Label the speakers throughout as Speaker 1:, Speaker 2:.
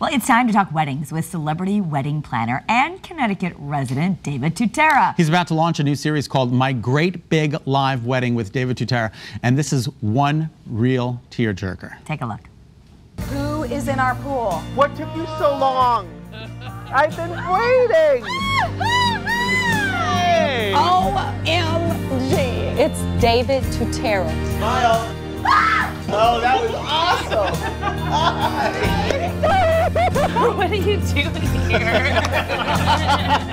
Speaker 1: Well, it's time to talk weddings with celebrity wedding planner and Connecticut resident David Tutera.
Speaker 2: He's about to launch a new series called My Great Big Live Wedding with David Tutera, and this is one real tearjerker.
Speaker 1: Take a look.
Speaker 3: Who is in our pool?
Speaker 4: What took you so long? I've been waiting! Hey.
Speaker 3: OMG! It's David Tutera.
Speaker 4: Smile. Oh, that was awesome!
Speaker 1: What are you doing here?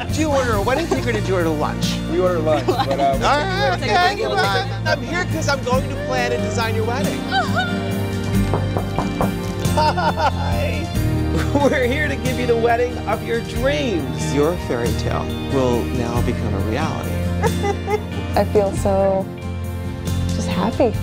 Speaker 4: Did you order a wedding cake or did you order lunch?
Speaker 5: We ordered lunch, but
Speaker 4: Okay, I'm here because I'm going to plan and design your wedding. Hi! We're here to give you the wedding of your dreams. Your fairy tale will now become a reality.
Speaker 3: I feel so just happy.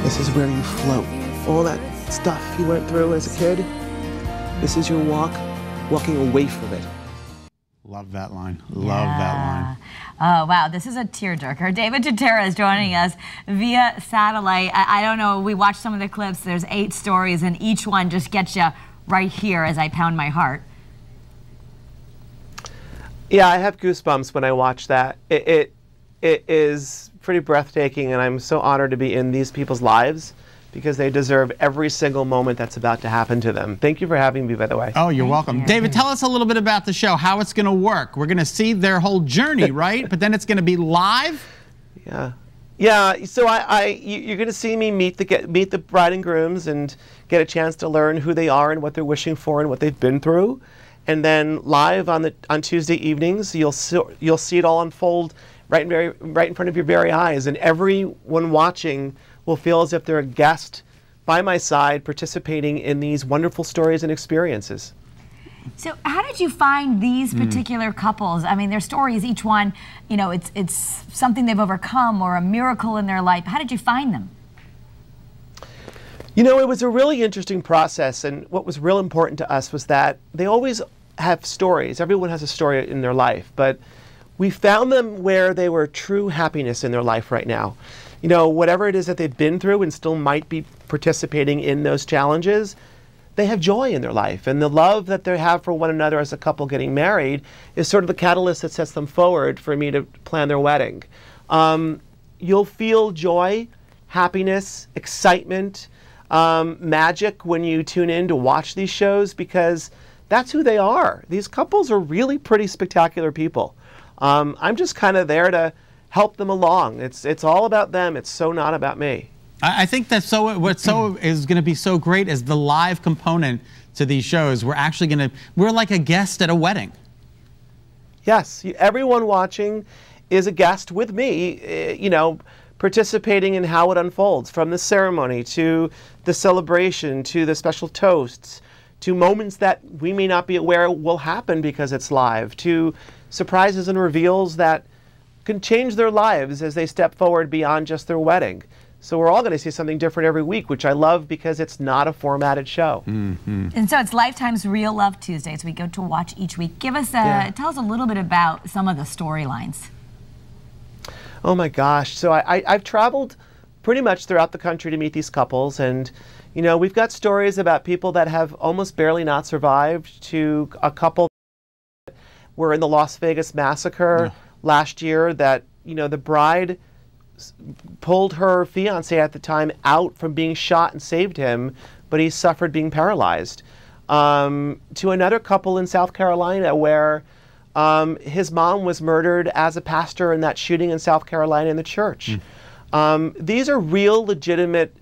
Speaker 4: This is where you float. All that stuff you went through as a kid, this is your walking away from it.
Speaker 2: Love that line. Love that line.
Speaker 1: Oh, wow. This is a tearjerker. David Tutera is joining us via satellite. I don't know. We watched some of the clips. There's 8 stories, and each one just gets you right here as I pound my heart.
Speaker 4: Yeah, I have goosebumps when I watch that. It is pretty breathtaking, and I'm so honored to be in these people's lives because they deserve every single moment that's about to happen to them. Thank you for having me, by the way.
Speaker 2: Oh, you're welcome. David, tell us a little bit about the show, how it's going to work. We're going to see their whole journey, right? But then it's going to be live?
Speaker 4: Yeah. Yeah, so you're going to see me meet the bride and grooms and get a chance to learn who they are and what they're wishing for and what they've been through. And then live on Tuesday evenings, you'll see it all unfold right in front of your very eyes, and everyone watching will feel as if they're a guest by my side participating in these wonderful stories and experiences.
Speaker 1: So how did you find these particular couples? I mean, their stories, each one, you know, it's something they've overcome or a miracle in their life. How did you find them?
Speaker 4: You know, it was a really interesting process, and what was real important to us was that they always have stories. Everyone has a story in their life, but we found them where they were true happiness in their life right now. You know, whatever it is that they've been through and still might be participating in those challenges, they have joy in their life. And the love that they have for one another as a couple getting married is sort of the catalyst that sets them forward for me to plan their wedding. You'll feel joy, happiness, excitement, magic when you tune in to watch these shows because that's who they are. These couples are really pretty spectacular people. I'm just kind of there to help them along. It's all about them. It's so not about me.
Speaker 2: I think that's what is going to be so great is the live component to these shows. We're like a guest at a wedding.
Speaker 4: Yes, everyone watching is a guest with me, you know, participating in how it unfolds, from the ceremony to the celebration to the special toasts to moments that we may not be aware will happen because it's live, to surprises and reveals that can change their lives as they step forward beyond just their wedding. So we're all going to see something different every week, which I love because it's not a formatted show.
Speaker 1: And so it's Lifetime's Real Love Tuesdays. We go to watch each week. Tell us a little bit about some of the storylines.
Speaker 4: Oh my gosh. So I've traveled pretty much throughout the country to meet these couples, and you know, we've got stories about people that have almost barely not survived to a couple that were in the Las Vegas massacre last year that, you know, the bride pulled her fiance at the time out from being shot and saved him, but he suffered being paralyzed. To another couple in South Carolina where his mom was murdered as a pastor in that shooting in South Carolina in the church. These are real, legitimate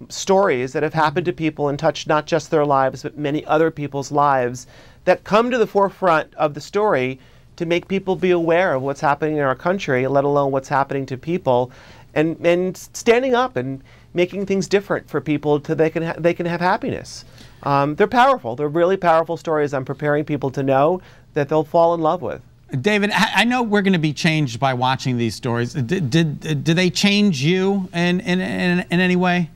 Speaker 4: stories that have happened to people and touched not just their lives, but many other people's lives that come to the forefront of the story to make people be aware of what's happening in our country, let alone what's happening to people, and standing up and making things different for people so they can have happiness. They're powerful. They're really powerful stories I'm preparing people to know that they'll fall in love with.
Speaker 2: David, I know we're going to be changed by watching these stories. Do they change you in any way?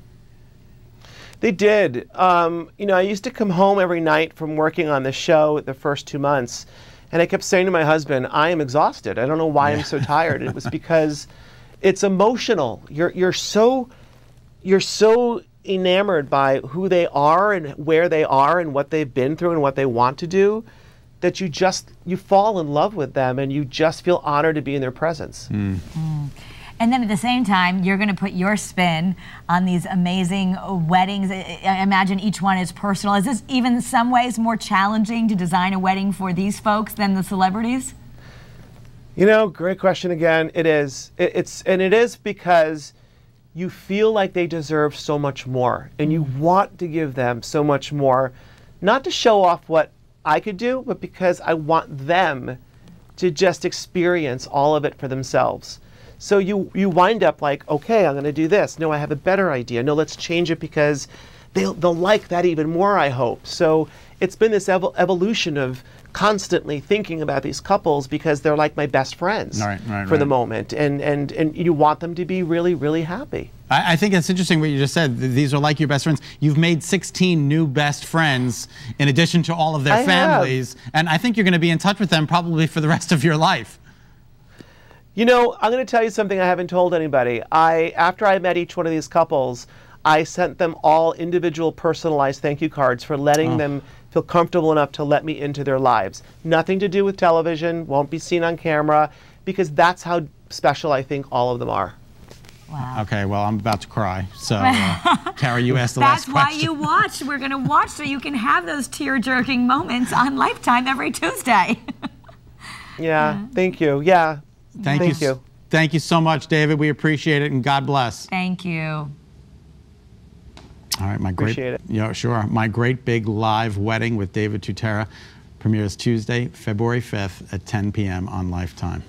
Speaker 4: They did. You know, I used to come home every night from working on the show the first 2 months, and I kept saying to my husband, I am exhausted. I don't know why I'm so tired. It was because it's emotional. You're so enamored by who they are and where they are and what they've been through and what they want to do, that you fall in love with them and you just feel honored to be in their presence.
Speaker 1: And then at the same time, you're going to put your spin on these amazing weddings. I imagine each one is personal. Is this even in some ways more challenging to design a wedding for these folks than the celebrities?
Speaker 4: You know, great question again. It is. And it is because you feel like they deserve so much more and you want to give them so much more, not to show off what I could do, but because I want them to just experience all of it for themselves. So you wind up like, okay, I'm going to do this. No, I have a better idea. No, let's change it because they'll like that even more, I hope. So it's been this evolution of constantly thinking about these couples because they're like my best friends for the moment. And you want them to be really, really happy.
Speaker 2: I think it's interesting what you just said. These are like your best friends. You've made 16 new best friends in addition to all of their families. And I think you're going to be in touch with them probably for the rest of your life.
Speaker 4: You know, I'm going to tell you something I haven't told anybody. After I met each one of these couples, I sent them all individual personalized thank you cards for letting them feel comfortable enough to let me into their lives. Nothing to do with television, won't be seen on camera, because that's how special I think all of them are.
Speaker 1: Wow.
Speaker 2: Okay, well, I'm about to cry. So, Tara, you asked the last question.
Speaker 1: That's why you watch. We're going to watch so you can have those tear-jerking moments on Lifetime every Tuesday.
Speaker 4: Yeah, thank you. Yeah.
Speaker 2: Thank you. Thank you so much, David. We appreciate it, and God bless.
Speaker 1: Thank you.
Speaker 2: All right,
Speaker 4: Appreciate it.
Speaker 2: Yeah, sure. My Great Big Live Wedding with David Tutera premieres Tuesday, February 5th at 10 p.m. on Lifetime.